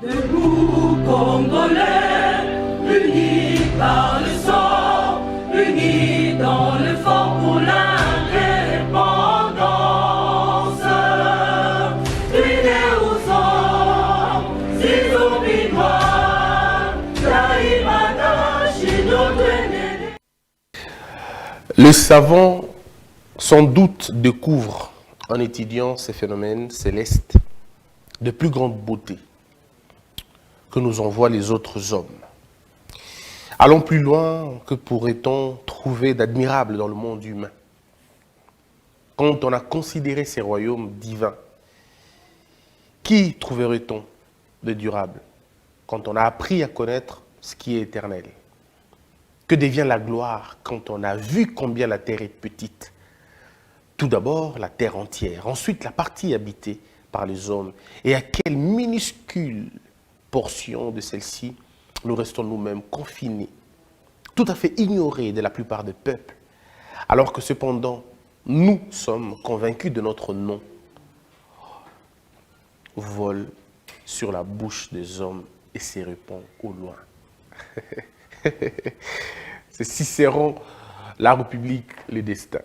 Debout, Congolais, unis par le sang, unis dans le fort pour l'indépendance. Unis aux hommes, Zizou Binois, Taïmana, Chino Dwene. Le savant, sans doute, découvre, en étudiant ces phénomènes célestes, de plus grande beauté que nous envoient les autres hommes. Allons plus loin, que pourrait-on trouver d'admirable dans le monde humain? Quand on a considéré ces royaumes divins, qui trouverait-on de durable? Quand on a appris à connaître ce qui est éternel. Que devient la gloire quand on a vu combien la terre est petite? Tout d'abord, la terre entière. Ensuite, la partie habitée par les hommes. Et à quelle minuscule portion de celle-ci nous restons nous-mêmes confinés, tout à fait ignorés de la plupart des peuples, alors que cependant, nous sommes convaincus de notre nom. Vole sur la bouche des hommes et se répand au loin. C'est Cicéron, La République, le destin.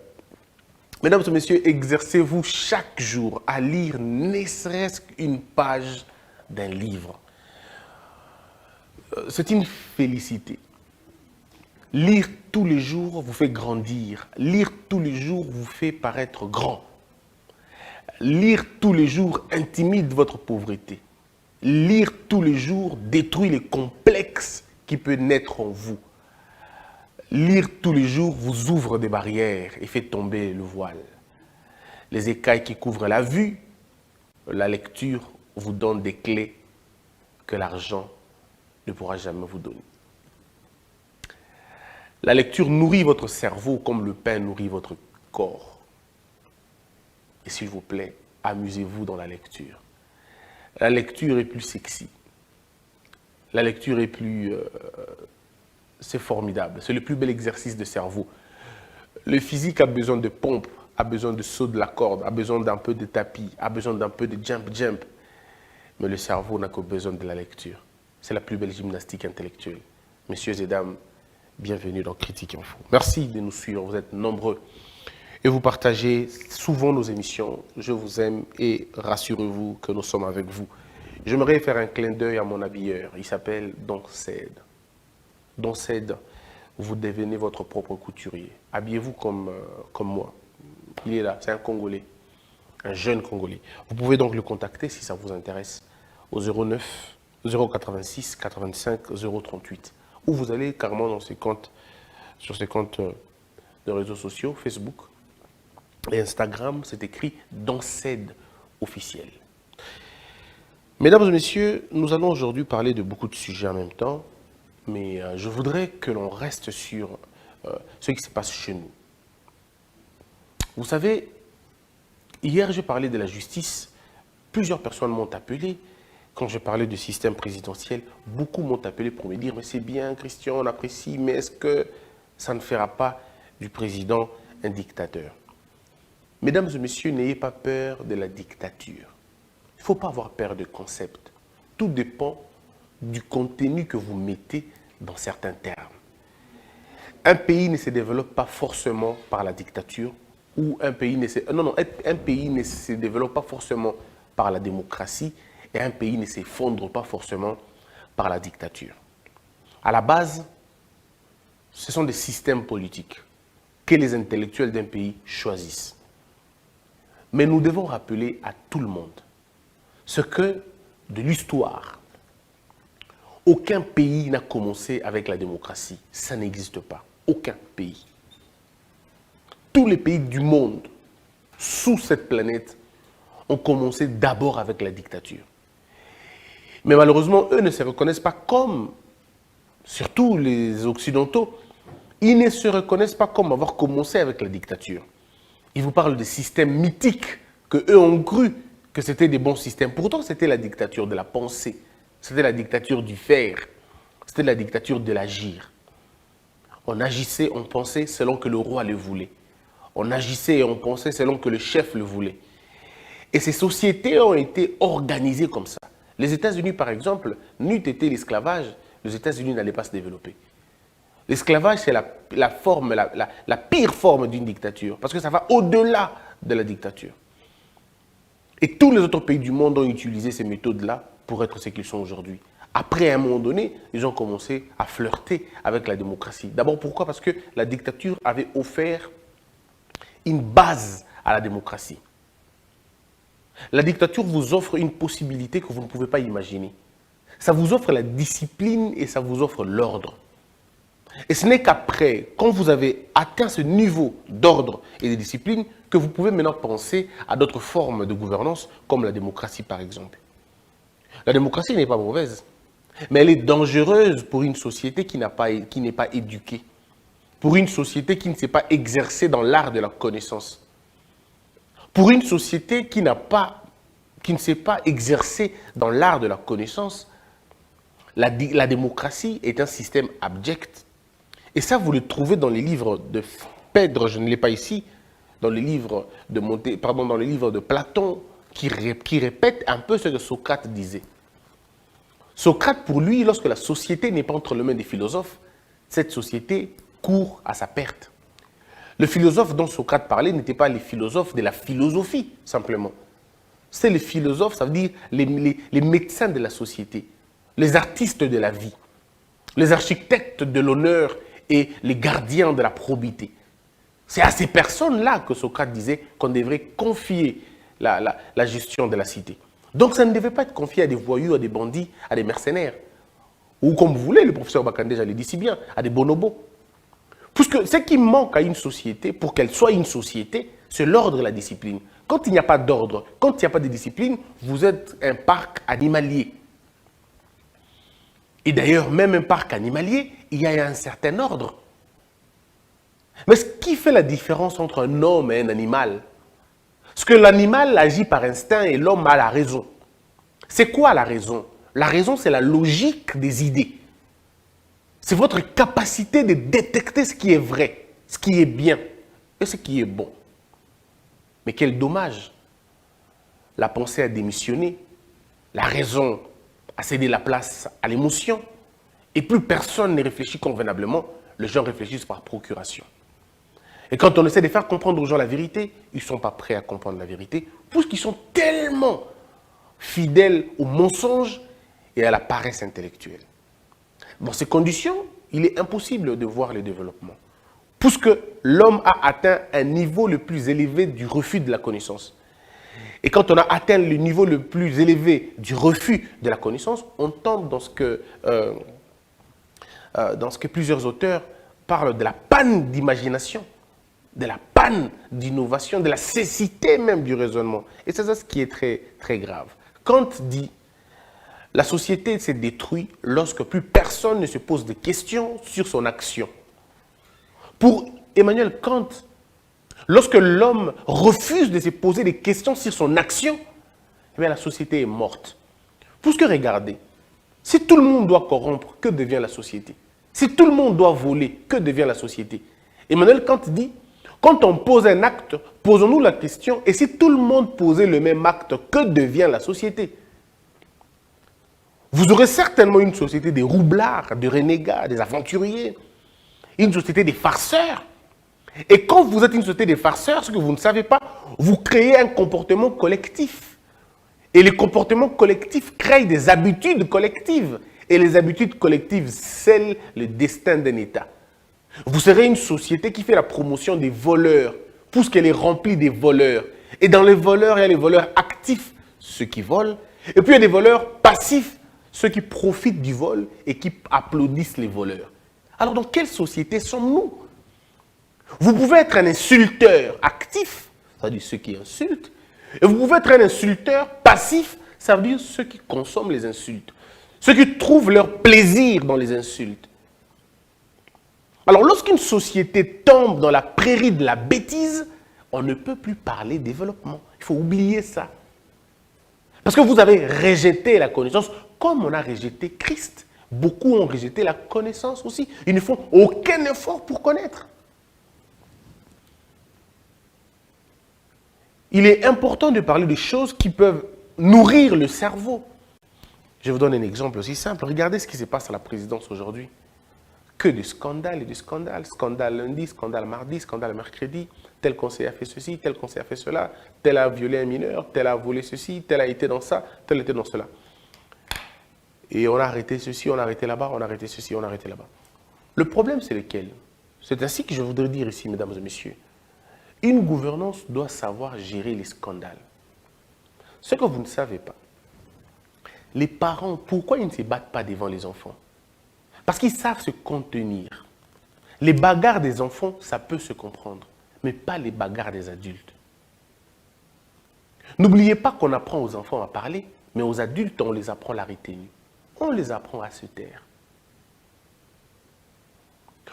Mesdames et messieurs, exercez-vous chaque jour à lire ne serait-ce qu'une page d'un livre. C'est une félicité. Lire tous les jours vous fait grandir. Lire tous les jours vous fait paraître grand. Lire tous les jours intimide votre pauvreté. Lire tous les jours détruit les complexes qui peuvent naître en vous. Lire tous les jours vous ouvre des barrières et fait tomber le voile. Les écailles qui couvrent la vue, la lecture vous donne des clés que l'argent ne pourra jamais vous donner. La lecture nourrit votre cerveau comme le pain nourrit votre corps. Et s'il vous plaît, amusez-vous dans la lecture. La lecture est plus sexy. La lecture est plus... c'est formidable. C'est le plus bel exercice de cerveau. Le physique a besoin de pompe, a besoin de saut de la corde, a besoin d'un peu de tapis, a besoin d'un peu de jump. Mais le cerveau n'a que besoin de la lecture. C'est la plus belle gymnastique intellectuelle. Messieurs et dames, bienvenue dans Critique Info. Merci de nous suivre, vous êtes nombreux. Et vous partagez souvent nos émissions. Je vous aime et rassurez-vous que nous sommes avec vous. J'aimerais faire un clin d'œil à mon habilleur. Il s'appelle Don Ced. Don Ced, vous devenez votre propre couturier. Habillez-vous comme moi. Il est là, c'est un Congolais, un jeune Congolais. Vous pouvez donc le contacter si ça vous intéresse au 09 086 85 038. Ou vous allez carrément dans ses comptes, sur ses comptes de réseaux sociaux, Facebook et Instagram, c'est écrit Don Ced officiel. Mesdames et messieurs, nous allons aujourd'hui parler de beaucoup de sujets en même temps, mais je voudrais que l'on reste sur ce qui se passe chez nous. Vous savez, hier j'ai parlé de la justice, plusieurs personnes m'ont appelé. Quand je parlais du système présidentiel, beaucoup m'ont appelé pour me dire « Mais c'est bien, Christian, on apprécie, mais est-ce que ça ne fera pas du président un dictateur ?» Mesdames et messieurs, n'ayez pas peur de la dictature. Il ne faut pas avoir peur de concept. Tout dépend du contenu que vous mettez dans certains termes. Un pays ne se développe pas forcément par la dictature ou un pays ne se développe pas forcément par la démocratie et un pays ne s'effondre pas forcément par la dictature. À la base, ce sont des systèmes politiques que les intellectuels d'un pays choisissent. Mais nous devons rappeler à tout le monde ce que, de l'histoire, aucun pays n'a commencé avec la démocratie. Ça n'existe pas. Aucun pays. Tous les pays du monde, sous cette planète, ont commencé d'abord avec la dictature. Mais malheureusement, eux ne se reconnaissent pas comme, surtout les Occidentaux, ils ne se reconnaissent pas comme avoir commencé avec la dictature. Ils vous parlent de systèmes mythiques qu'eux ont cru que c'était des bons systèmes. Pourtant, c'était la dictature de la pensée. C'était la dictature du faire. C'était la dictature de l'agir. On agissait, on pensait selon que le roi le voulait. On agissait et on pensait selon que le chef le voulait. Et ces sociétés ont été organisées comme ça. Les États-Unis, par exemple, n'eût été l'esclavage, les États-Unis n'allaient pas se développer. L'esclavage, c'est la pire forme d'une dictature, parce que ça va au-delà de la dictature. Et tous les autres pays du monde ont utilisé ces méthodes-là pour être ce qu'ils sont aujourd'hui. Après, à un moment donné, ils ont commencé à flirter avec la démocratie. D'abord, pourquoi? Parce que la dictature avait offert une base à la démocratie. La dictature vous offre une possibilité que vous ne pouvez pas imaginer. Ça vous offre la discipline et ça vous offre l'ordre. Et ce n'est qu'après, quand vous avez atteint ce niveau d'ordre et de discipline, que vous pouvez maintenant penser à d'autres formes de gouvernance, comme la démocratie par exemple. La démocratie n'est pas mauvaise, mais elle est dangereuse pour une société qui n'est pas éduquée, pour une société qui ne s'est pas exercée dans l'art de la connaissance, pour une société qui ne s'est pas exercée dans l'art de la connaissance. La démocratie est un système abject. Et ça, vous le trouvez dans les livres de Phèdre, je ne l'ai pas ici, dans les livres de Platon, qui répète un peu ce que Socrate disait. Socrate, pour lui, lorsque la société n'est pas entre les mains des philosophes, cette société court à sa perte. Le philosophe dont Socrate parlait n'était pas les philosophes de la philosophie, simplement. C'est les philosophes, ça veut dire les médecins de la société, les artistes de la vie, les architectes de l'honneur et les gardiens de la probité. C'est à ces personnes-là que Socrate disait qu'on devrait confier la gestion de la cité. Donc ça ne devait pas être confié à des voyous, à des bandits, à des mercenaires. Ou comme vous voulez, le professeur Bakandé, je l'ai dit si bien, à des bonobos. Puisque ce qui manque à une société, pour qu'elle soit une société, c'est l'ordre et la discipline. Quand il n'y a pas d'ordre, quand il n'y a pas de discipline, vous êtes un parc animalier. Et d'ailleurs, même un parc animalier, il y a un certain ordre. Mais ce qui fait la différence entre un homme et un animal, c'est que l'animal agit par instinct et l'homme a la raison. C'est quoi la raison? La raison, c'est la logique des idées. C'est votre capacité de détecter ce qui est vrai, ce qui est bien et ce qui est bon. Mais quel dommage! La pensée a démissionné, la raison a cédé la place à l'émotion, et plus personne ne réfléchit convenablement, les gens réfléchissent par procuration. Et quand on essaie de faire comprendre aux gens la vérité, ils ne sont pas prêts à comprendre la vérité, puisqu'ils sont tellement fidèles au mensonge et à la paresse intellectuelle. Dans ces conditions, il est impossible de voir le développement, puisque l'homme a atteint un niveau le plus élevé du refus de la connaissance. Et quand on a atteint le niveau le plus élevé du refus de la connaissance, on tombe dans ce que plusieurs auteurs parlent de la panne d'imagination, de la panne d'innovation, de la cécité même du raisonnement. Et c'est ça ce qui est très, très grave. Kant dit « La société s'est détruite lorsque plus personne ne se pose de questions sur son action. » Pour Emmanuel Kant, lorsque l'homme refuse de se poser des questions sur son action, eh bien la société est morte. Puisque regardez, si tout le monde doit corrompre, que devient la société? Si tout le monde doit voler, que devient la société? Emmanuel Kant dit, quand on pose un acte, posons-nous la question, et si tout le monde posait le même acte, que devient la société? Vous aurez certainement une société des roublards, des renégats, des aventuriers, une société des farceurs. Et quand vous êtes une société des farceurs, ce que vous ne savez pas, vous créez un comportement collectif. Et les comportements collectifs créent des habitudes collectives. Et les habitudes collectives scellent le destin d'un État. Vous serez une société qui fait la promotion des voleurs, puisqu'elle est remplie des voleurs. Et dans les voleurs, il y a les voleurs actifs, ceux qui volent. Et puis il y a des voleurs passifs, ceux qui profitent du vol et qui applaudissent les voleurs. Alors dans quelle société sommes-nous? Vous pouvez être un insulteur actif, c'est-à-dire ceux qui insultent, et vous pouvez être un insulteur passif, ça veut dire ceux qui consomment les insultes, ceux qui trouvent leur plaisir dans les insultes. Alors lorsqu'une société tombe dans la prairie de la bêtise, on ne peut plus parler développement. Il faut oublier ça. Parce que vous avez rejeté la connaissance comme on a rejeté Christ. Beaucoup ont rejeté la connaissance aussi. Ils ne font aucun effort pour connaître. Il est important de parler de choses qui peuvent nourrir le cerveau. Je vous donne un exemple aussi simple. Regardez ce qui se passe à la présidence aujourd'hui. Que de scandales et de scandales. Scandale lundi, scandale mardi, scandale mercredi. Tel conseiller a fait ceci, tel conseiller a fait cela. Tel a violé un mineur, tel a volé ceci, tel a été dans ça, tel a été dans cela. Et on a arrêté ceci, on a arrêté là-bas, on a arrêté ceci, on a arrêté là-bas. Le problème, c'est lequel? C'est ainsi que je voudrais dire ici, mesdames et messieurs. Une gouvernance doit savoir gérer les scandales. Ce que vous ne savez pas, les parents, pourquoi ils ne se battent pas devant les enfants? Parce qu'ils savent se contenir. Les bagarres des enfants, ça peut se comprendre, mais pas les bagarres des adultes. N'oubliez pas qu'on apprend aux enfants à parler, mais aux adultes, on les apprend la retenue. On les apprend à se taire.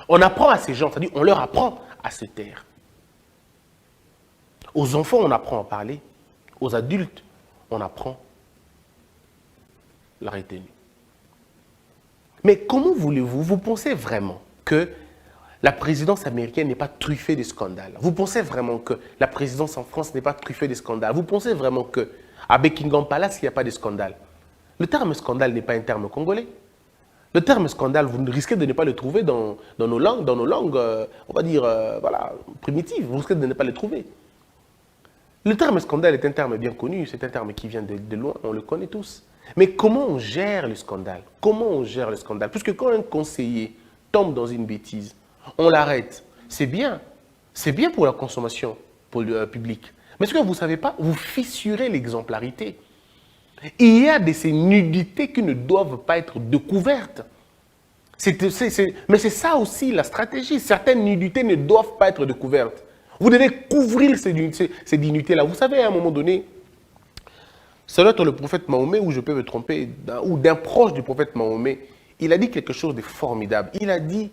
On apprend à ces gens, c'est-à-dire on leur apprend à se taire. Aux enfants, on apprend à parler. Aux adultes, on apprend la retenue. Mais comment voulez-vous, vous pensez vraiment que la présidence américaine n'est pas truffée de scandales? Vous pensez vraiment que la présidence en France n'est pas truffée de scandales? Vous pensez vraiment qu'à Buckingham Palace, il n'y a pas de scandale? Le terme scandale n'est pas un terme congolais. Le terme scandale, vous risquez de ne pas le trouver dans nos langues, on va dire, voilà, primitives. Vous risquez de ne pas le trouver. Le terme scandale est un terme bien connu, c'est un terme qui vient de loin, on le connaît tous. Mais comment on gère le scandale? Comment on gère le scandale? Puisque quand un conseiller tombe dans une bêtise, on l'arrête. C'est bien pour la consommation publique. Mais ce que vous ne savez pas, vous fissurez l'exemplarité. Il y a de ces nudités qui ne doivent pas être découvertes. Mais c'est ça aussi la stratégie. Certaines nudités ne doivent pas être découvertes. Vous devez couvrir ces nudités-là. Vous savez, à un moment donné, ça doit être le prophète Mahomet, ou je peux me tromper, ou d'un proche du prophète Mahomet, il a dit quelque chose de formidable. Il a dit,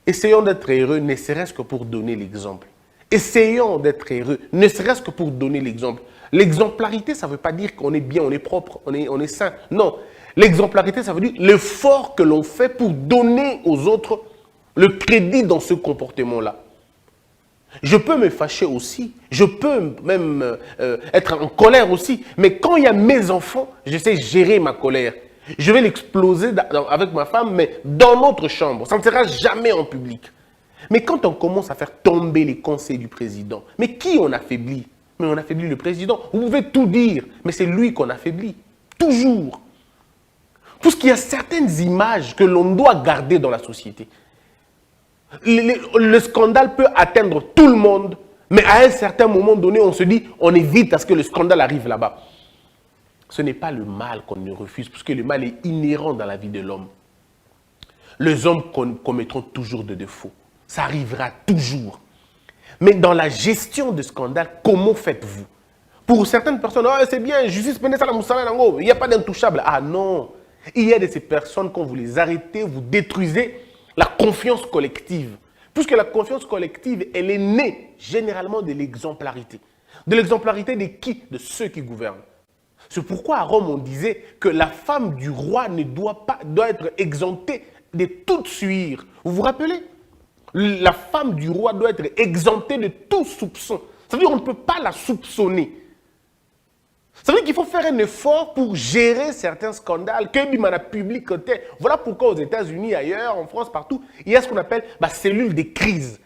essayons d'être heureux, ne serait-ce que pour donner l'exemple. Essayons d'être heureux, ne serait-ce que pour donner l'exemple. L'exemplarité, ça ne veut pas dire qu'on est bien, on est propre, on est sain. Non, l'exemplarité, ça veut dire l'effort que l'on fait pour donner aux autres le crédit dans ce comportement-là. Je peux me fâcher aussi, je peux même être en colère aussi, mais quand il y a mes enfants, je sais gérer ma colère. Je vais l'exploser avec ma femme, mais dans notre chambre. Ça ne sera jamais en public. Mais quand on commence à faire tomber les conseils du président, mais qui on affaiblit? Mais on affaiblit le président. Vous pouvez tout dire, mais c'est lui qu'on affaiblit. Toujours. Parce qu'il y a certaines images que l'on doit garder dans la société. Le scandale peut atteindre tout le monde, mais à un certain moment donné, on se dit, on évite à ce que le scandale arrive là-bas. Ce n'est pas le mal qu'on ne refuse, parce que le mal est inhérent dans la vie de l'homme. Les hommes commettront toujours des défauts. Ça arrivera toujours. Mais dans la gestion de scandale, comment faites-vous? Pour certaines personnes, oh, c'est bien, justice, il n'y a pas d'intouchable. Ah non, il y a de ces personnes, quand vous les arrêtez, vous détruisez la confiance collective. Puisque la confiance collective, elle est née généralement de l'exemplarité. De l'exemplarité de qui? De ceux qui gouvernent. C'est pourquoi à Rome, on disait que la femme du roi ne doit être exemptée de toute suire. Vous vous rappelez? La femme du roi doit être exemptée de tout soupçon. Ça veut dire qu'on ne peut pas la soupçonner. Ça veut dire qu'il faut faire un effort pour gérer certains scandales. Voilà pourquoi aux États-Unis, ailleurs, en France, partout, il y a ce qu'on appelle cellule de crise.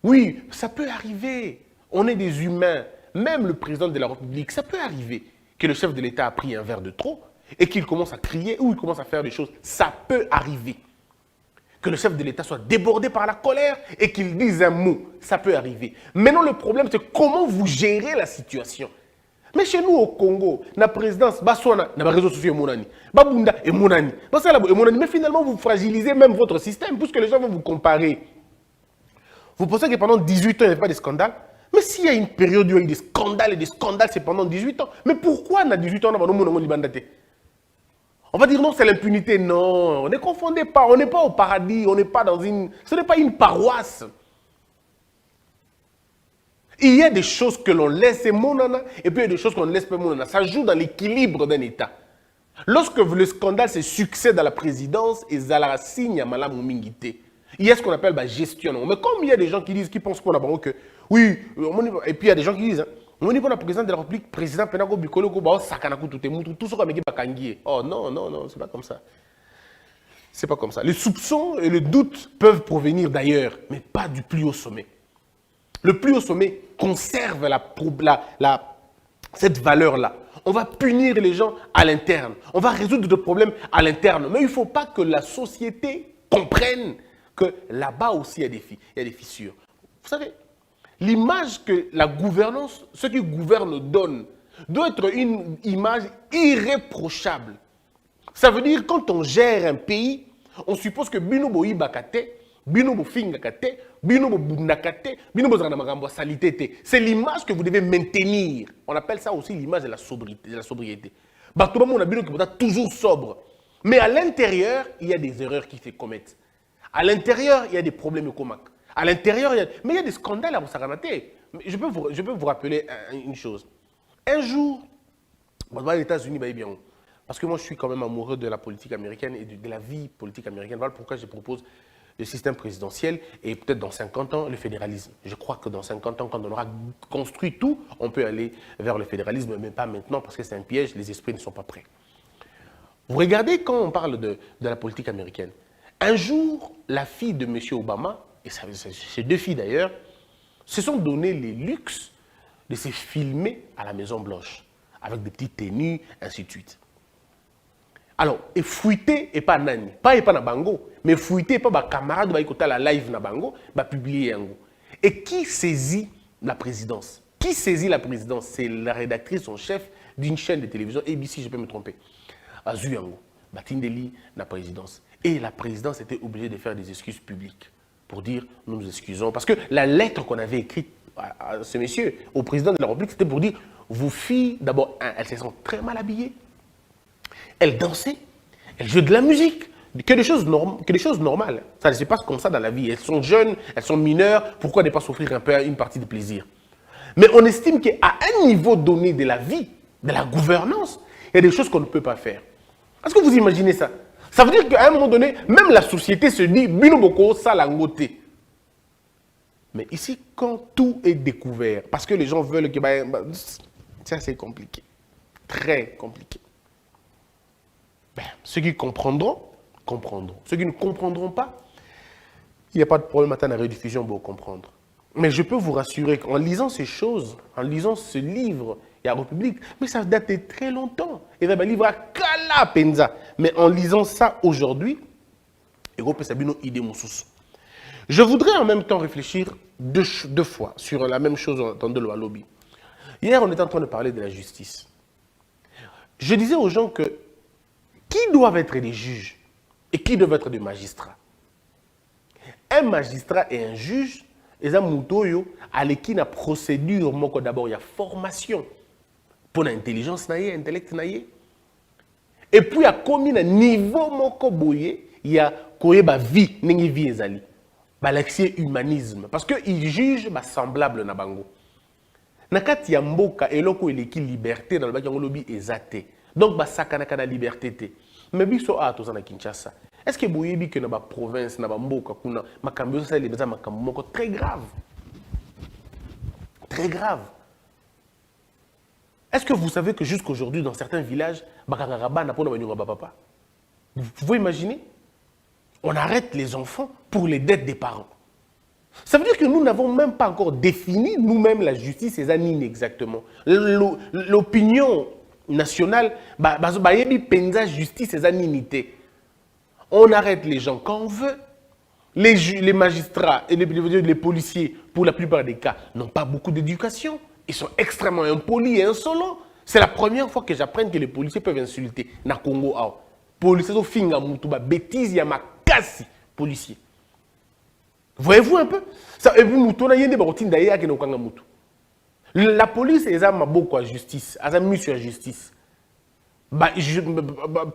Oui, ça peut arriver. On est des humains. Même le président de la République, ça peut arriver que le chef de l'État a pris un verre de trop et qu'il commence à crier ou il commence à faire des choses. Ça peut arriver. Que le chef de l'État soit débordé par la colère et qu'il dise un mot. Ça peut arriver. Maintenant, le problème, c'est comment vous gérez la situation. Mais chez nous au Congo, la présidence, na réseaux sociaux monani, babunda et monani, mais finalement vous fragilisez même votre système puisque les gens vont vous comparer. Vous pensez que pendant 18 ans il n'y a pas de scandale? Mais s'il y a une période où il y a eu des scandales, c'est pendant 18 ans. Mais pourquoi dans 18 ans on va dire non, c'est l'impunité. Non, ne confondez pas, on n'est pas au paradis, on n'est pas dans une... Ce n'est pas une paroisse. Il y a des choses que l'on laisse monana et puis il y a des choses qu'on ne laisse pas monana. Ça joue dans l'équilibre d'un État. Lorsque le scandale se succède à la présidence, et Zalara signe à Malam Mingité, il y a ce qu'on appelle gestion. Mais comme il y a des gens qui pensent qu'on a que oui, et puis il y a des gens qui disent, On dit pour le président de la République, président Penako Bikolo Koba, Sakanaku tout ce qu'on a dit. Oh non, non, non, c'est pas comme ça. C'est pas comme ça. Les soupçons et les doutes peuvent provenir d'ailleurs, mais pas du plus haut sommet. Le plus haut sommet conserve cette valeur-là. On va punir les gens à l'interne. On va résoudre des problèmes à l'interne. Mais il ne faut pas que la société comprenne que là-bas aussi, il y a des fissures. Vous savez, l'image que la gouvernance, ceux qui gouvernent donnent, doit être une image irréprochable. Ça veut dire quand on gère un pays, on suppose que Binobo Ibakate, Binobo Fingakate, Binobo Bundakate, Binobo Zanamagambo Salitete. C'est l'image que vous devez maintenir. On appelle ça aussi l'image de la sobriété. Batoba Mona Bino qui peut être toujours sobre. Mais à l'intérieur, il y a des erreurs qui se commettent. À l'intérieur, il y a des problèmes comac. À l'intérieur, mais il y a des scandales à Boussaramate. Je peux vous rappeler une chose. Un jour, les États-Unis, bien. Parce que moi, je suis quand même amoureux de la politique américaine et de la vie politique américaine. Voilà pourquoi je propose le système présidentiel et peut-être dans 50 ans, le fédéralisme. Je crois que dans 50 ans, quand on aura construit tout, on peut aller vers le fédéralisme, mais pas maintenant parce que c'est un piège, les esprits ne sont pas prêts. Vous regardez quand on parle de la politique américaine. Un jour, la fille de M. Obama, et ses deux filles d'ailleurs, se sont donné les luxes de se filmer à la Maison-Blanche, avec des petites tenues, ainsi de suite. Alors, et fouiller et pas nani, pas na bango, mais fouiller pas ba camarade ba écouter la live na bango, ba publier yango. Et qui saisit la présidence? Qui saisit la présidence? C'est la rédactrice en chef d'une chaîne de télévision, ABC, je peux me tromper. Azu yango, ba tindeli la présidence. Et la présidence était obligée de faire des excuses publiques pour dire nous nous excusons. Parce que la lettre qu'on avait écrite à ce monsieur, au président de la République, c'était pour dire vos filles, d'abord, elles se sont très mal habillées. Elles dansaient, elles jouaient de la musique, que des choses normales. Ça ne se passe comme ça dans la vie. Elles sont jeunes, elles sont mineures, pourquoi ne pas s'offrir un peu une partie de plaisir? Mais on estime qu'à un niveau donné de la vie, de la gouvernance, il y a des choses qu'on ne peut pas faire. Est-ce que vous imaginez ça? Ça veut dire qu'à un moment donné, même la société se dit « Bino boko salangote ». Mais ici, quand tout est découvert, parce que les gens veulent que... c'est assez compliqué, très compliqué. Ceux qui comprendront, comprendront. Ceux qui ne comprendront pas, il n'y a pas de problème à la rediffusion pour comprendre. Mais je peux vous rassurer qu'en lisant ces choses, en lisant ce livre, il y a République, mais ça date de très longtemps. Il y a un livre à Kala Penza. Mais en lisant ça aujourd'hui, je voudrais en même temps réfléchir deux fois sur la même chose dans le lobby. Hier, on était en train de parler de la justice. Je disais aux gens que qui doivent être des juges et qui doivent être des magistrats? Un magistrat et un juge, ils ont une procédure, d'abord il y a formation pour l'intelligence, l'intellect. Et puis il y a comme un niveau il y a la vie, l'accès humanisme. Parce qu'ils jugent semblable na bango. Nakati ya mboka eloko eleki liberté dans le baki lobby ezate. Donc sakana na liberté. Mais biso a to na Kinshasa. Est-ce que boyebi que na ba province na ba mboka kuna makambo ça les beza makambo très grave. Très grave. Est-ce que vous savez que jusqu'aujourd'hui dans certains villages bakangaba na pona banyonga papa? Vous pouvez imaginer? On arrête les enfants pour les dettes des parents. Ça veut dire que nous n'avons même pas encore défini nous-mêmes la justice et Zanine exactement. L'opinion nationale, penza justice et Zaninité. On arrête les gens quand on veut. Les magistrats et les policiers, pour la plupart des cas, n'ont pas beaucoup d'éducation. Ils sont extrêmement impolis et insolents. C'est la première fois que j'apprends que les policiers peuvent insulter. Na Congo, policiers sont finga mutuba bêtise ya makasi policiers. Voyez-vous un peu? La police est beaucoup à justice, à mission à justice.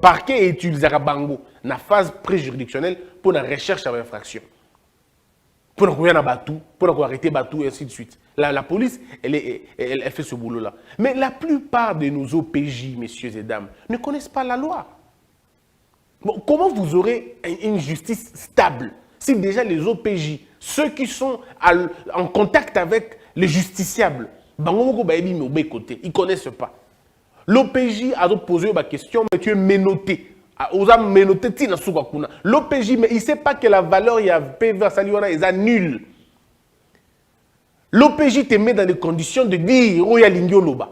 Parquet utilisera bango na phase préjuridictionnelle pour la recherche à l'infraction. Pour arrêter Batou et ainsi de suite. La police, elle fait ce boulot-là. Mais la plupart de nos OPJ, messieurs et dames, ne connaissent pas la loi. Bon, comment vous aurez une justice stable si déjà les OPJ, ceux qui sont en contact avec les justiciables, Bango baebi mais au côté, ils connaissent pas. L'OPJ a posé ma question, mais tu es menotté. Osa menotté tina suka kuna. L'OPJ mais il sait pas que la valeur il y a PV Saliona est nulle. L'OPJ te met dans les conditions de dire Oya Lingyo Loba.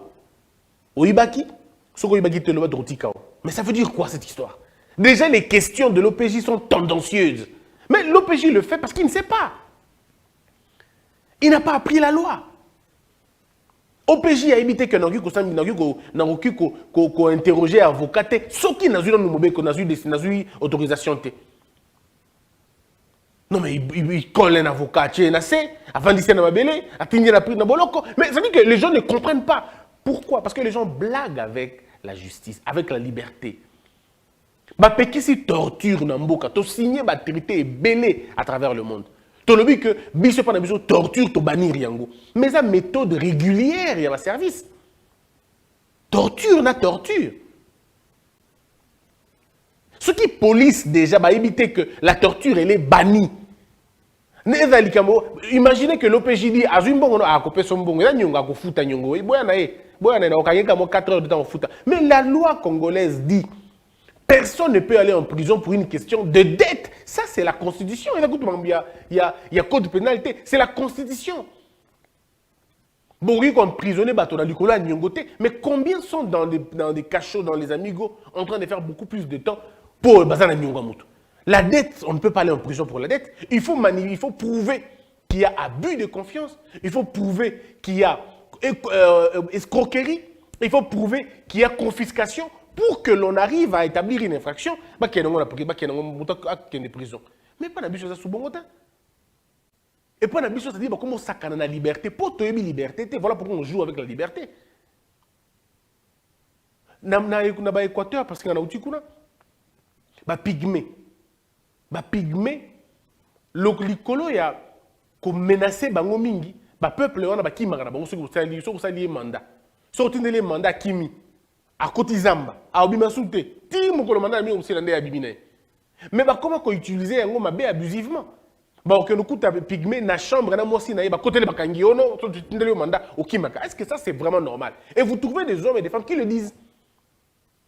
Oibaki, Soko Ibaki te loba drotikao. Mais ça veut dire quoi cette histoire? Déjà les questions de l'OPJ sont tendancieuses. Mais l'OPJ le fait parce qu'il ne sait pas. Il n'a pas appris la loi. OPJ a évité que Nangoki ko interroger avocat ce qui n'a eu autorisation. Non mais il colle un avocat, avant de dire mais ça veut dire que les gens ne comprennent pas. Pourquoi? Parce que les gens blaguent avec la justice, avec la liberté. Bapeki si torture Namboka, to signé ba traité belé à travers le monde. Tu as vu que biso pas besoin torture to bannir yango. Mais la méthode régulière il y a un service. Torture na torture. Ce qui police déjà va éviter que la torture elle est bannie. Imaginez que l'OPJ dit Azumbongo a coupé son bongo, il y a un futa nyongo, il y a 4 heures de temps au futa. Mais la loi congolaise dit personne ne peut aller en prison pour une question de dette. Ça, c'est la Constitution. Il y a code de pénalité. C'est la Constitution. Mais combien sont dans des cachots, dans les amigos, en train de faire beaucoup plus de temps pour le bazar Nyongamutu? La dette, on ne peut pas aller en prison pour la dette. Il faut prouver qu'il y a abus de confiance. Il faut prouver qu'il y a escroquerie. Il faut prouver qu'il y a confiscation. Pour que l'on arrive à établir une infraction, il y a une prison. Mais pas d'habitude, ça bon et pas d'habitude, ça dit comment ça canne la liberté. Pour te aimer liberté, voilà pourquoi on joue avec la liberté. Na Équateur, parce qu'il y a un pygmée. Pygmée, l'icolo, il y a menacé bango mingi, peuple, on a qui m'a dit mandat. Sorti de les mandats kimi. À côté Zamba, à Obimasute, ti mokolo manda mi aussi l'andé abimine. Mais comment qu'on utiliser un mot abusivement? Que nous coûte pygmée na chambre na moi aussi na côté de bakangi ono le mandat au kimaka. Est-ce que ça c'est vraiment normal? Et vous trouvez des hommes et des femmes qui le disent.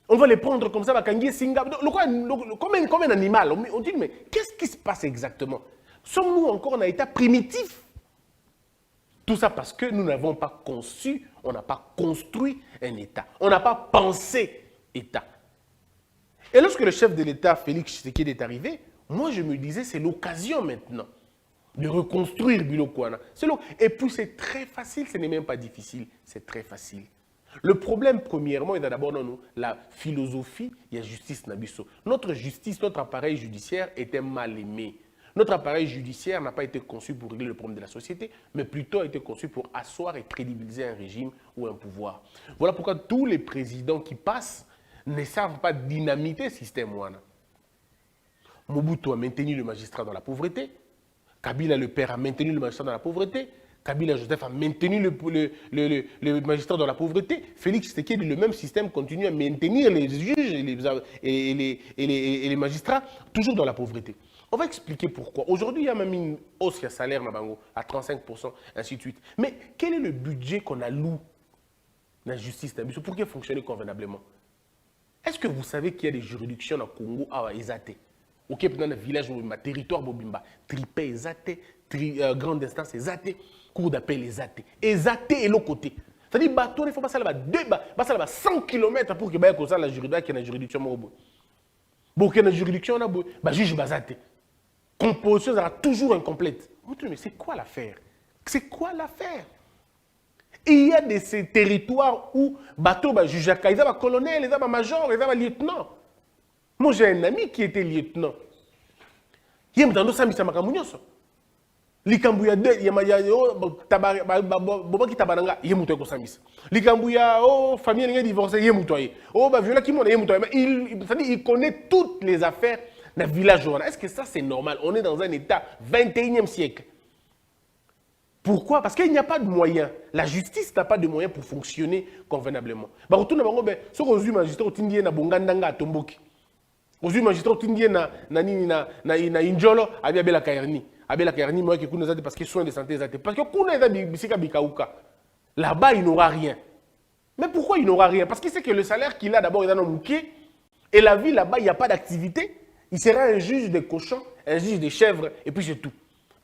On va les prendre comme ça bakangi singa comme un animal. On dit mais qu'est-ce qui se passe exactement? Sommes-nous encore en état primitif? Tout ça parce que nous n'avons pas conçu, on n'a pas construit un État. On n'a pas pensé État. Et lorsque le chef de l'État, Félix Tshisekedi, est arrivé, moi je me disais, c'est l'occasion maintenant de reconstruire Bilokwana. Et puis c'est très facile, ce n'est même pas difficile, c'est très facile. Le problème, premièrement, est d'abord dans nous, la philosophie, il y a justice Nabiso. Notre justice, notre appareil judiciaire était mal aimé. Notre appareil judiciaire n'a pas été conçu pour régler le problème de la société, mais plutôt a été conçu pour asseoir et crédibiliser un régime ou un pouvoir. Voilà pourquoi tous les présidents qui passent ne savent pas dynamiter le système. Mobutu a maintenu le magistrat dans la pauvreté, Kabila le père a maintenu le magistrat dans la pauvreté, Kabila Joseph a maintenu le magistrat dans la pauvreté, Félix Tshisekedi, le même système, continue à maintenir les juges et les magistrats toujours dans la pauvreté. On va expliquer pourquoi. Aujourd'hui, il y a même une hausse de salaire à 35%, ainsi de suite. Mais quel est le budget qu'on alloue dans la justice pour qu'elle fonctionne convenablement? Est-ce que vous savez qu'il y a des juridictions dans le Congo à Ezate? Ok, dans le village, le territoire Bobimba, Tripé Ezate, grande instance Ezate, cour d'appel Ezate. Ezate est l'autre côté. C'est-à-dire que il faut passer là-bas 100 km pour que la juridiction Mobo. Bon, qu'il y a une juridiction, on juge Bazate. Composition sera toujours incomplète. Mais c'est quoi l'affaire? C'est quoi l'affaire? Il y a de ces territoires où bateau juge à ils ont colonel, ils ont major, ils ont lieutenant. Moi j'ai un ami qui était lieutenant. Il y a un temps ça makamunyoso. Likambuya de yamaya bobaki tabananga yemuto ko samisa. Likambuya famille ngi divorcé yemuto yi. Viola ki mona yemuto il connaît toutes les affaires dans le village. Est-ce que ça c'est normal? On est dans un état 21e siècle. Pourquoi? Parce qu'il n'y a pas de moyens. La justice n'a pas de moyens pour fonctionner convenablement. Si on a magistrat qui na bongandanga tomboki. On a magistrat qui na injolo abela kairni. Abela kairni moi qui kuna zate parce que soins de santé zate. Parce que kuna eza bisika bikauka. Là-bas, il n'aura rien. Mais pourquoi il n'aura rien? Parce qu'il sait que le salaire qu'il a d'abord est dans le mouquet. Et la vie là-bas, il n'y a pas d'activité. Il sera un juge des cochons, un juge des chèvres, et puis c'est tout.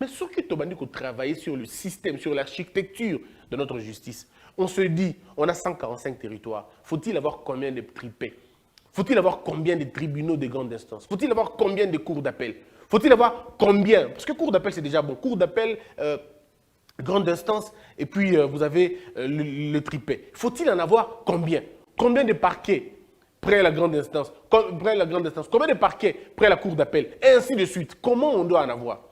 Mais ce qui t'a dit qu'on travaille sur le système, sur l'architecture de notre justice, on se dit, on a 145 territoires. Faut-il avoir combien de tripés? Faut-il avoir combien de tribunaux de grande instance? Faut-il avoir combien de cours d'appel? Faut-il avoir combien? Parce que cours d'appel, c'est déjà bon. Cours d'appel, grande instance, et puis vous avez le tripé. Faut-il en avoir combien? Combien de parquets près la grande instance? Près la grande instance. Combien de parquets près la cour d'appel? Et ainsi de suite. Comment on doit en avoir?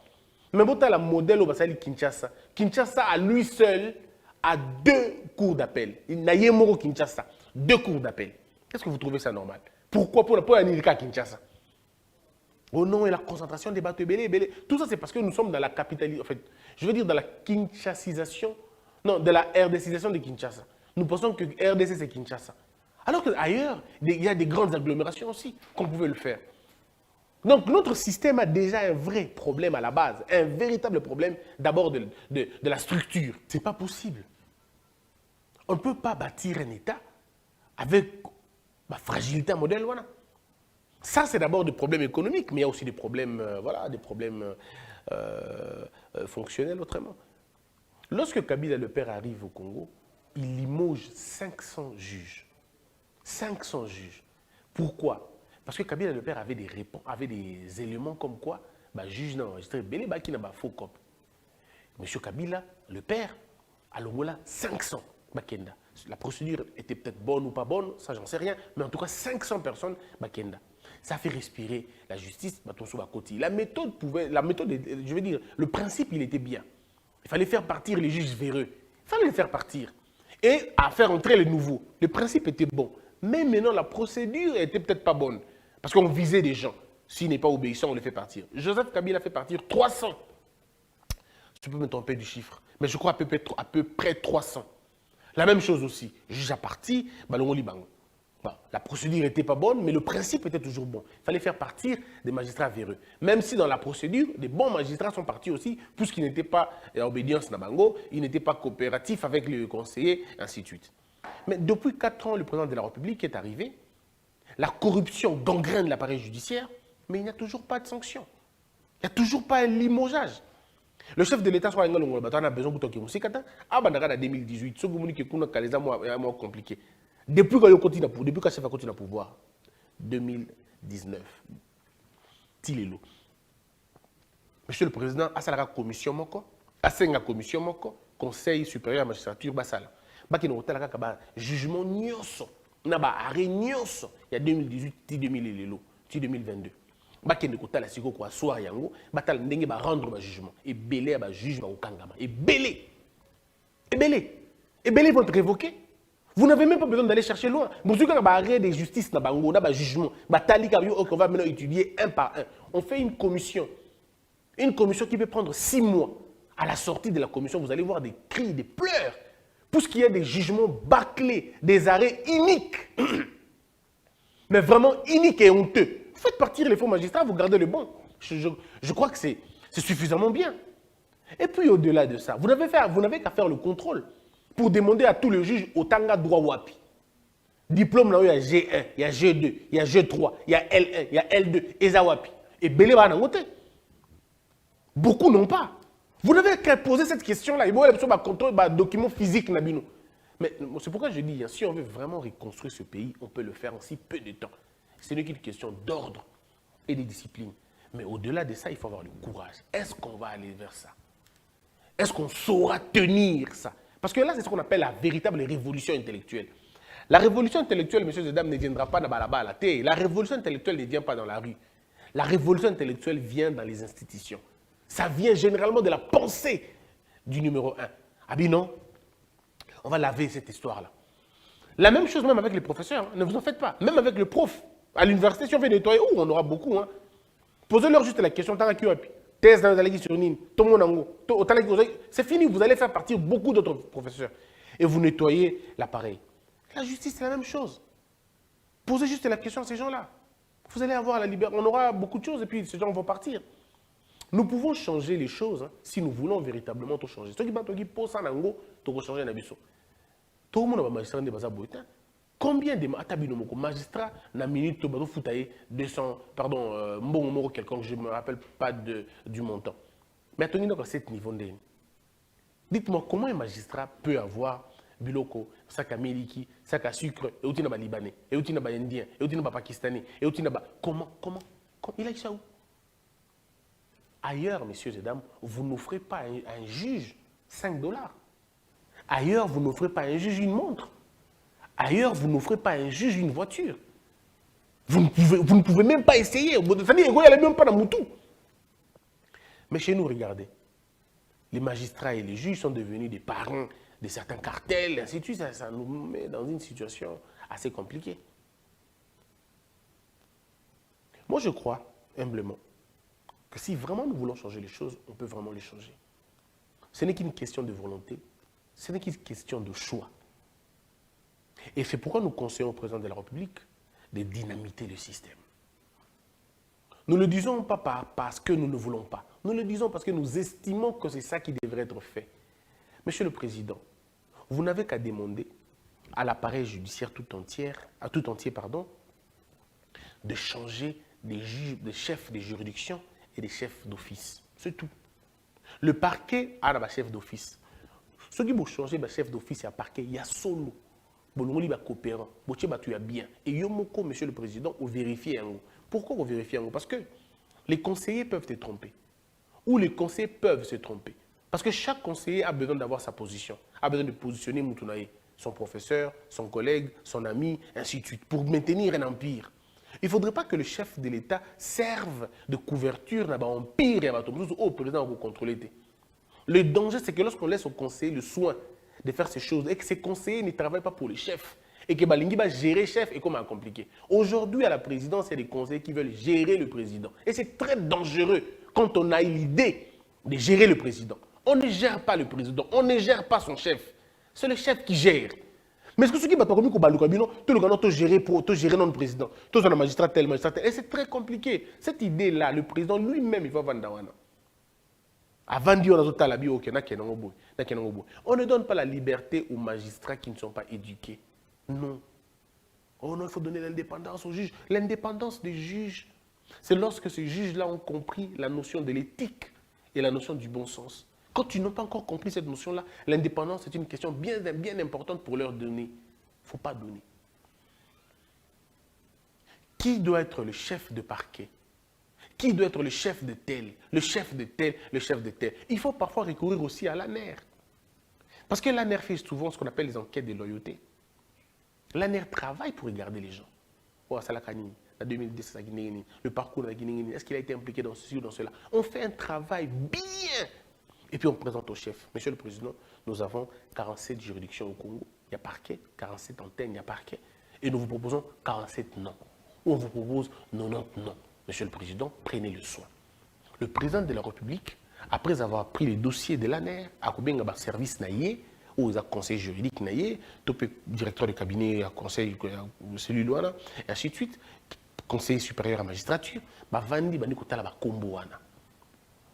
Mais bon, tu as le modèle au Basali Kinshasa. Kinshasa, à lui seul, a 2 cours d'appel. Il n'a pas Kinshasa. 2 cours d'appel. Est-ce que vous trouvez ça normal? Pourquoi pour un à Kinshasa? Au nom et la concentration des bateaux belé. Tout ça, c'est parce que nous sommes dans la capitalisation. En fait, je veux dire dans la Kinshasisation. Non, de la RDCisation de Kinshasa. Nous pensons que RDC, c'est Kinshasa. Alors qu'ailleurs, il y a des grandes agglomérations aussi qu'on pouvait le faire. Donc, notre système a déjà un vrai problème à la base. Un véritable problème d'abord de la structure. Ce n'est pas possible. On ne peut pas bâtir un État avec la fragilité à modèle. Voilà. Ça, c'est d'abord des problèmes économiques, mais il y a aussi des problèmes, voilà, des problèmes fonctionnels autrement. Lorsque Kabila le père arrive au Congo, il limoge 500 juges. 500 juges. Pourquoi? Parce que Kabila le père avait des éléments comme quoi, bah, juge n'a enregistré belé qui n'a pas faux cop. Monsieur Kabila le père a l'Ongola 500 Bakenda. La procédure était peut-être bonne ou pas bonne, ça j'en sais rien, mais en tout cas 500 personnes Bakenda. Ça fait respirer la justice, la méthode je veux dire, le principe il était bien. Il fallait faire partir les juges véreux. Il fallait les faire partir. Et à faire entrer les nouveaux. Le principe était bon. Mais maintenant, la procédure n'était peut-être pas bonne. Parce qu'on visait des gens. S'il n'est pas obéissant, on le fait partir. Joseph Kabila a fait partir 300. Je peux me tromper du chiffre. Mais je crois à peu près 300. La même chose aussi. Juge à partir, Balongo Libango. La procédure n'était pas bonne, mais le principe était toujours bon. Il fallait faire partir des magistrats véreux. Même si dans la procédure, des bons magistrats sont partis aussi, puisqu'ils n'étaient pas à obédience Nabango, ils n'étaient pas coopératifs avec le conseiller, ainsi de suite. Mais depuis 4 ans, le président de la République est arrivé. La corruption gangrène l'appareil judiciaire, mais il n'y a toujours pas de sanction. Il n'y a toujours pas un limogeage. Le chef de l'État, soit a besoin de toquer en 2018, ce que compliqué. Depuis que chef a continué à pouvoir, 2019, Tilelo. Monsieur le Président, a la commission moko, a la commission moko, Conseil supérieur à la magistrature basala. Baki no hôtel ka jugement nyoso, na ba arrêt nyoso, il y a 2018, 2022. Baki no hôtel siko ko soir yango, batal ndenge ba rendre ba jugement et belé ba juge ba okangama et belé. Et belé vont être révoqués. Vous n'avez même pas besoin d'aller chercher loin. Vous avez un arrêt de justice, un jugement. On va maintenant étudier un par un. On fait une commission. Une commission qui peut prendre 6 mois. À la sortie de la commission, vous allez voir des cris, des pleurs. Puisqu'il y a des jugements bâclés, des arrêts iniques. Mais vraiment iniques et honteux. Vous faites partir les faux magistrats, vous gardez le bon. Je crois que c'est suffisamment bien. Et puis au-delà de ça, vous n'avez qu'à faire le contrôle. Pour demander à tous les juges autant droit wapi. Diplôme là, il y a G1, il y a G2, il y a G3, il y a L1, il y a L2, et ça wapi. Et belé va en beaucoup n'ont pas. Vous n'avez qu'à poser cette question-là. Il faut avoir contrôle des documents physiques. Mais c'est pourquoi je dis, si on veut vraiment reconstruire ce pays, on peut le faire en si peu de temps. Ce n'est qu'une question d'ordre et de discipline. Mais au-delà de ça, il faut avoir le courage. Est-ce qu'on va aller vers ça? Est-ce qu'on saura tenir ça? Parce que là, c'est ce qu'on appelle la véritable révolution intellectuelle. La révolution intellectuelle, messieurs et dames, ne viendra pas dans la terre. La révolution intellectuelle ne vient pas dans la rue. La révolution intellectuelle vient dans les institutions. Ça vient généralement de la pensée du numéro 1. Ah bien non, on va laver cette histoire-là. La même chose même avec les professeurs, hein. Ne vous en faites pas. Même avec le prof. À l'université, si on veut nettoyer, on aura beaucoup. Hein. Posez-leur juste la question, thèse dans la sur Nine, c'est fini, vous allez faire partir beaucoup d'autres professeurs. Et vous nettoyez l'appareil. La justice, c'est la même chose. Posez juste la question à ces gens-là. Vous allez avoir la liberté. On aura beaucoup de choses et puis ces gens vont partir. Nous pouvons changer les choses hein, si nous voulons véritablement tout changer. Ceux qui posent ça, tout changer. Tout le monde a magistrat de basa boitin. Combien de magistrats na minute to bazo foutaye 200 pardon mbongo quelqu'un je me rappelle pas du montant. Mais attendez donc à cet niveau de. Dites-moi comment un magistrat peut avoir biloko, sac à miliki, sac à sucre, et outil na libanais, et outil na indien, et outil na pakistanais, et outil na comment il a eu ça où? Ailleurs, messieurs et dames, vous n'offrez pas à un juge 5 $. Ailleurs, vous n'offrez pas à un juge une montre. Ailleurs, vous n'offrez pas à un juge une voiture. Vous ne pouvez même pas essayer. C'est-à-dire, il n'y a même pas dans Moutou. Mais chez nous, regardez. Les magistrats et les juges sont devenus des parrains de certains cartels, et ainsi de suite. Ça nous met dans une situation assez compliquée. Moi, je crois, humblement, que si vraiment nous voulons changer les choses, on peut vraiment les changer. Ce n'est qu'une question de volonté, ce n'est qu'une question de choix. Et c'est pourquoi nous conseillons au président de la République de dynamiter le système. Nous ne le disons pas parce que nous ne voulons pas. Nous le disons parce que nous estimons que c'est ça qui devrait être fait. Monsieur le Président, vous n'avez qu'à demander à l'appareil judiciaire tout entier, de changer des chefs de juridiction et des chefs d'office. C'est tout. Le parquet a un chef d'office. Ceux qui vont changer le chef d'office et le parquet, il y a solo. Bolongoli va coopérant. Botier va tuer bien. Et Yomoko, monsieur le Président, on vérifie un. Pourquoi on vérifie un? Parce que les conseillers peuvent se tromper. Ou les conseillers peuvent se tromper. Parce que chaque conseiller a besoin d'avoir sa position. A besoin de positionner Moutunaï, son professeur, son collègue, son ami, ainsi de suite, pour maintenir un empire. Il ne faudrait pas que le chef de l'État serve de couverture dans l'empire et au président pour contrôler. Le danger, c'est que lorsqu'on laisse au conseiller le soin de faire ces choses et que ces conseillers ne travaillent pas pour les chefs et que Balingi va gérer le chef et comment compliqué. Aujourd'hui, à la présidence, il y a des conseillers qui veulent gérer le président. Et c'est très dangereux quand on a l'idée de gérer le président. On ne gère pas le président, on ne gère pas son chef. C'est le chef qui gère. Mais est-ce que ce qui va pas comme tout le gars gérer notre président, tout le magistrat tel, et c'est très compliqué. Cette idée-là, le président lui-même, il va vendre. Avant de dire on ne donne pas la liberté aux magistrats qui ne sont pas éduqués. Non. Oh non, il faut donner l'indépendance aux juges. L'indépendance des juges, c'est lorsque ces juges-là ont compris la notion de l'éthique et la notion du bon sens. Quand ils n'ont pas encore compris cette notion-là, l'indépendance est une question bien importante pour leur donner. Il ne faut pas donner. Qui doit être le chef de parquet? Qui doit être le chef de tel? Le chef de tel, le chef de tel. Il faut parfois recourir aussi à l'ANER. Parce que l'ANER fait souvent ce qu'on appelle les enquêtes de loyauté. L'ANER travaille pour regarder les gens. Oh, ça la canine. En 2010, le parcours de la Guinée, est-ce qu'il a été impliqué dans ceci ou dans cela? On fait un travail bien. Et puis on présente au chef. Monsieur le Président, nous avons 47 juridictions au Congo. Il y a parquet, 47 antennes, il y a parquet. Et nous vous proposons 47 noms. On vous propose 90 noms. Monsieur le Président, prenez le soin. Le président de la République, après avoir pris les dossiers de l'ANER, a combien de services naïe, ou aux conseils juridiques naïe, directeur de cabinet à conseil celui-là, et ainsi de suite, conseiller supérieur à magistrature, vandi bani kotala ba kombo wana.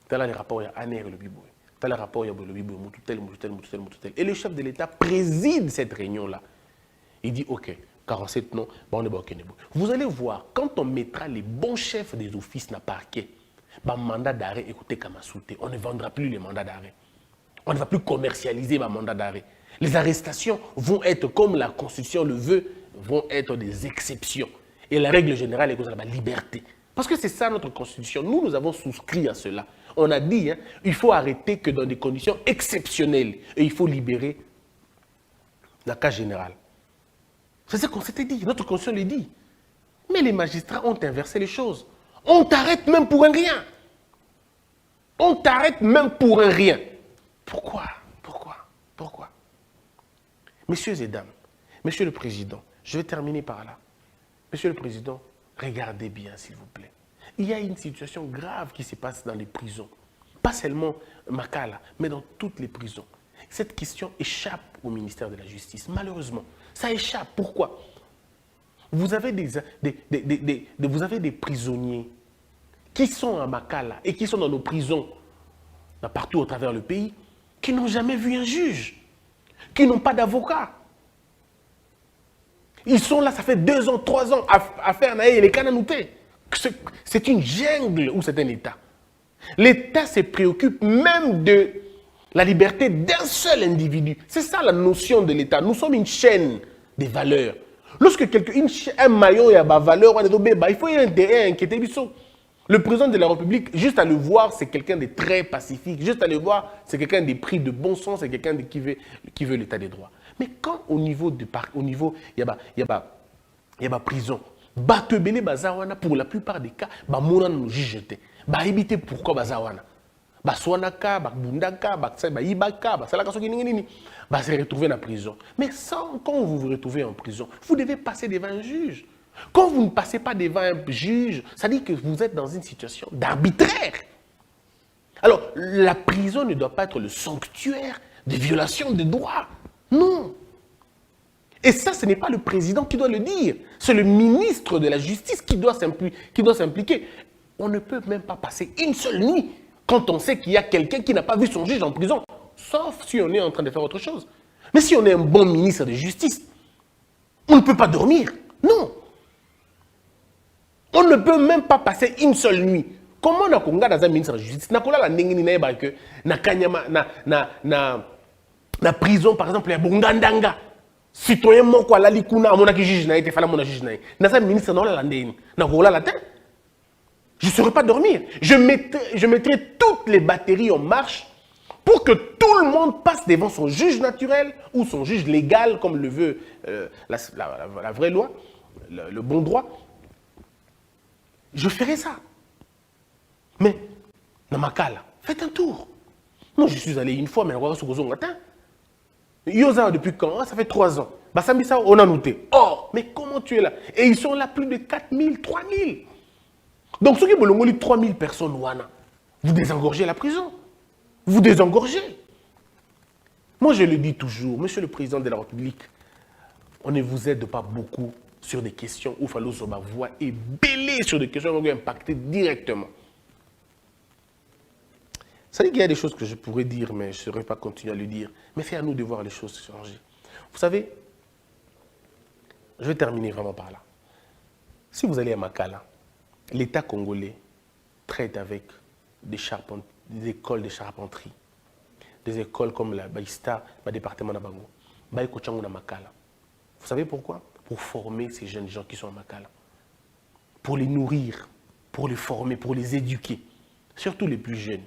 Tel les rapports à ANER et le Biboy. Tel rapport il y a le Biboy, tel. Et le chef de l'État préside cette réunion-là. Il dit OK. 47 noms, vous allez voir, quand on mettra les bons chefs des offices dans le parquet, mandat d'arrêt, écoutez Kamasouté, on ne vendra plus les mandats d'arrêt. On ne va plus commercialiser les mandats d'arrêt. Les arrestations vont être, comme la Constitution le veut, vont être des exceptions. Et la règle générale est que la liberté. Parce que c'est ça notre Constitution. Nous avons souscrit à cela. On a dit, il faut arrêter que dans des conditions exceptionnelles. Et il faut libérer la cas générale. C'est ce qu'on s'était dit, notre constitution le dit. Mais les magistrats ont inversé les choses. On t'arrête même pour un rien. On t'arrête même pour un rien. Pourquoi? Messieurs et dames, Monsieur le Président, je vais terminer par là. Monsieur le Président, regardez bien s'il vous plaît. Il y a une situation grave qui se passe dans les prisons. Pas seulement Makala, mais dans toutes les prisons. Cette question échappe au ministère de la Justice, malheureusement. Ça échappe. Pourquoi? Vous avez des prisonniers qui sont à Makala et qui sont dans nos prisons, partout au travers le pays, qui n'ont jamais vu un juge, qui n'ont pas d'avocat. Ils sont là, ça fait 2 ans, 3 ans à faire naïe les cananoutés. C'est une jungle ou c'est un État. L'État se préoccupe même de la liberté d'un seul individu. C'est ça la notion de l'État. Nous sommes une chaîne des valeurs. Lorsque un maillon a des valeurs, il faut y inquiéter. Le président de la République, juste à le voir, c'est quelqu'un de très pacifique. Juste à le voir, c'est quelqu'un de pris de bon sens, c'est quelqu'un qui veut l'état des droits. Mais quand au niveau du parc, il y a prison, pour la plupart des cas, nous juge. Éviter pourquoi bazawana. Baswanaka, bundaka, ibaka, basalaka soki nini, se retrouver dans la prison. Mais quand vous vous retrouvez en prison, vous devez passer devant un juge. Quand vous ne passez pas devant un juge, ça dit que vous êtes dans une situation d'arbitraire. Alors, la prison ne doit pas être le sanctuaire des violations des droits. Non. Et ça, ce n'est pas le président qui doit le dire. C'est le ministre de la Justice qui doit s'impliquer. On ne peut même pas passer une seule nuit quand on sait qu'il y a quelqu'un qui n'a pas vu son juge en prison. Sauf si on est en train de faire autre chose. Mais si on est un bon ministre de Justice, on ne peut pas dormir. Non. On ne peut même pas passer une seule nuit. Comment on a dans un ministre de la Justice? Na prison, par exemple, il y a Bongandanga. Citoyen moko ala likuna amona ki juge na été fala mona juge na. Na sa ministre na la ndeni. Na rola la tête. Je ne saurais pas dormir. Je mettrai toutes les batteries en marche pour que tout le monde passe devant son juge naturel ou son juge légal, comme le veut la vraie loi, le bon droit. Je ferai ça. Mais, Namakala, faites un tour. Moi, je suis allé une fois, mais on va matin. Yosa, depuis quand? Ça fait 3 ans. Basambisa, on a noté. Oh, mais comment tu es là? Et ils sont là plus de 4000, 3000. Donc, ceux qui ont 3000 personnes, vous désengorgez la prison. Vous désengorgez. Moi, je le dis toujours, Monsieur le Président de la République, on ne vous aide pas beaucoup sur des questions où il faut que ma voix est belée sur des questions qui vont impacter directement. Ça dit qu'il y a des choses que je pourrais dire, mais je ne saurais pas continuer à le dire. Mais c'est à nous de voir les choses changer. Vous savez, je vais terminer vraiment par là. Si vous allez à Makala, l'État congolais traite avec des écoles de charpenterie, des écoles comme la Baïsta, le département de Bango, Baïkochango na Makala. Vous savez pourquoi? Pour former ces jeunes gens qui sont à Makala. Pour les nourrir, pour les former, pour les éduquer. Surtout les plus jeunes.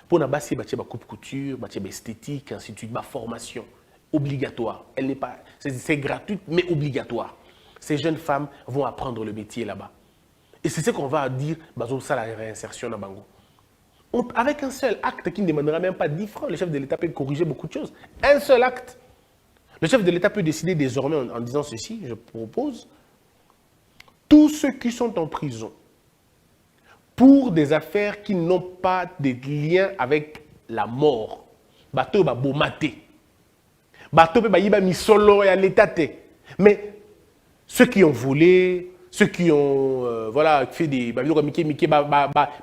Pour na basi batie ba coupe couture, batie ba esthétique, ainsi de suite, ba formation obligatoire. Elle n'est pas, c'est gratuite mais obligatoire. Ces jeunes femmes vont apprendre le métier là-bas. Et c'est ce qu'on va dire, ça la réinsertion na bango. Avec un seul acte qui ne demandera même pas 10 francs, le chef de l'État peut corriger beaucoup de choses. Un seul acte. Le chef de l'État peut décider désormais en disant ceci, je propose, tous ceux qui sont en prison pour des affaires qui n'ont pas de lien avec la mort, bateau ba bomate, bateau ba yiba misolo et l'État. Mais ceux qui ont volé, ceux qui ont fait des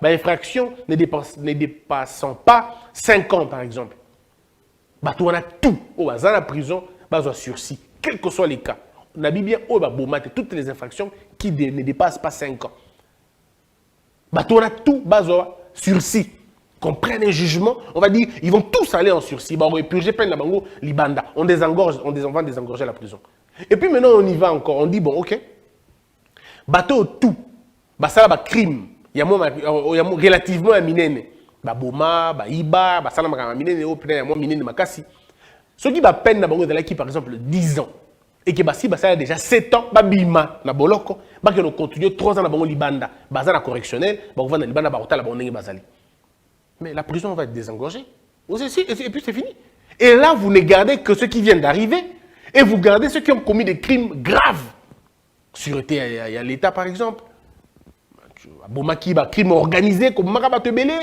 infractions ne dépassant pas 5 ans par exemple. Bateau on a tout au hasard la prison, bateau sursis, quels que soient les cas. On a dit bien au bomate toutes les infractions qui ne dépassent pas 5 ans. On a tout bazo sursis. Qu'on prenne un jugement, on va dire, ils vont tous aller en sursis. On va purger peine la bango, libanda. On va désengorger la prison. Et puis maintenant, on y va encore. On dit, bon, ok. Bateau tout. Ça là, crime. Il y a relativement un minene. Boma, iba, ça là, un minene, il y a minene makasi. Ceux qui va peine la bango de qui, par exemple, 10 ans. Et que ça a déjà 7 ans, bima na boloko, que nous continuons 3 ans na bango libanda, bazana correctionnel, on va na libanda ba hôtel la bonne bazali. Mais la prison va être désengorgée. Et puis c'est fini. Et là vous ne gardez que ceux qui viennent d'arriver et vous gardez ceux qui ont commis des crimes graves. Sûreté il y a l'État par exemple. Bomaki ba crime organisé comme Maraba Tebele,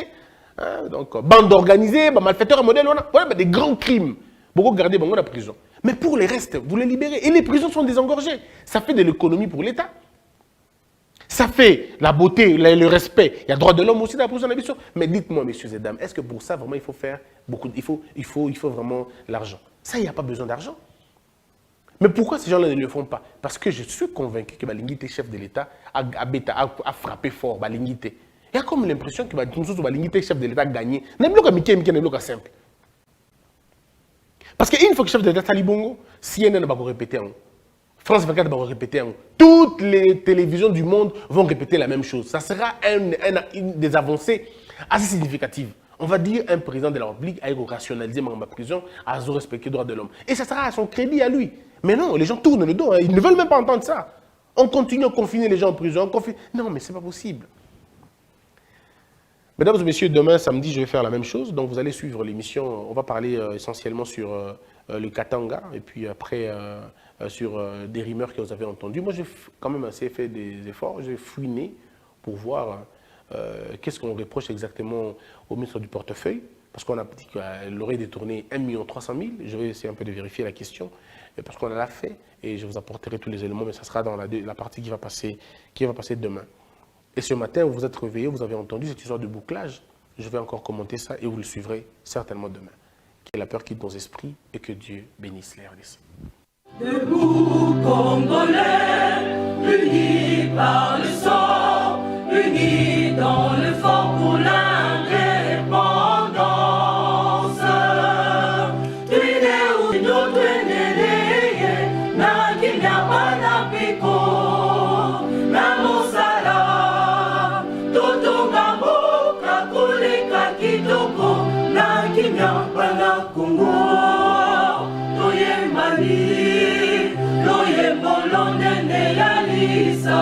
donc bande organisée, malfaiteur modèle voilà des grands crimes. Beaucoup garder bango la prison. Mais pour les restes, vous les libérez. Et les prisons sont désengorgées. Ça fait de l'économie pour l'État. Ça fait la beauté, le respect. Il y a droit de l'homme aussi dans la prison d'habitation. Mais dites-moi, messieurs et dames, est-ce que pour ça, vraiment, il faut faire beaucoup, il faut vraiment l'argent? Ça, il n'y a pas besoin d'argent. Mais pourquoi ces gens-là ne le font pas? Parce que je suis convaincu que Balingité, chef de l'État, a frappé fort Balingité. Il y a comme l'impression que Balingité, chef de l'État, a gagné. N'est pas simple. Parce qu'une fois que le chef de l'État Talibongo, CNN va répéter, France 24 va répéter, toutes les télévisions du monde vont répéter la même chose. Ça sera une des avancées assez significatives. On va dire un président de la République a rationalisé ma prison, a respecté les droits de l'homme. Et ça sera à son crédit à lui. Mais non, les gens tournent le dos, ils ne veulent même pas entendre ça. On continue à confiner les gens en prison. Non, mais ce n'est pas possible. Mesdames et messieurs, demain, samedi, je vais faire la même chose. Donc, vous allez suivre l'émission. On va parler essentiellement sur le Katanga et puis après sur des rumeurs que vous avez entendues. Moi, j'ai quand même assez fait des efforts. J'ai fouiné pour voir qu'est-ce qu'on reproche exactement au ministre du Portefeuille. Parce qu'on a dit qu'elle aurait détourné 1 300 000. Je vais essayer un peu de vérifier la question. Parce qu'on l'a fait et je vous apporterai tous les éléments. Mais ça sera dans la partie qui va passer demain. Et ce matin, vous vous êtes réveillé, vous avez entendu cette histoire de bouclage. Je vais encore commenter ça et vous le suivrez certainement demain. Que la peur quitte nos esprits et que Dieu bénisse les RDC. Debout Congolais, unis par le sang, unis dans le fort pour l'indépendance. Tuine unyo tuendeleye, na kinyama na piko, na mosala. Totonga mboka kuleka kitoko, na kinyama na Kongo. Toye mali, loye molonde ne ya lisa.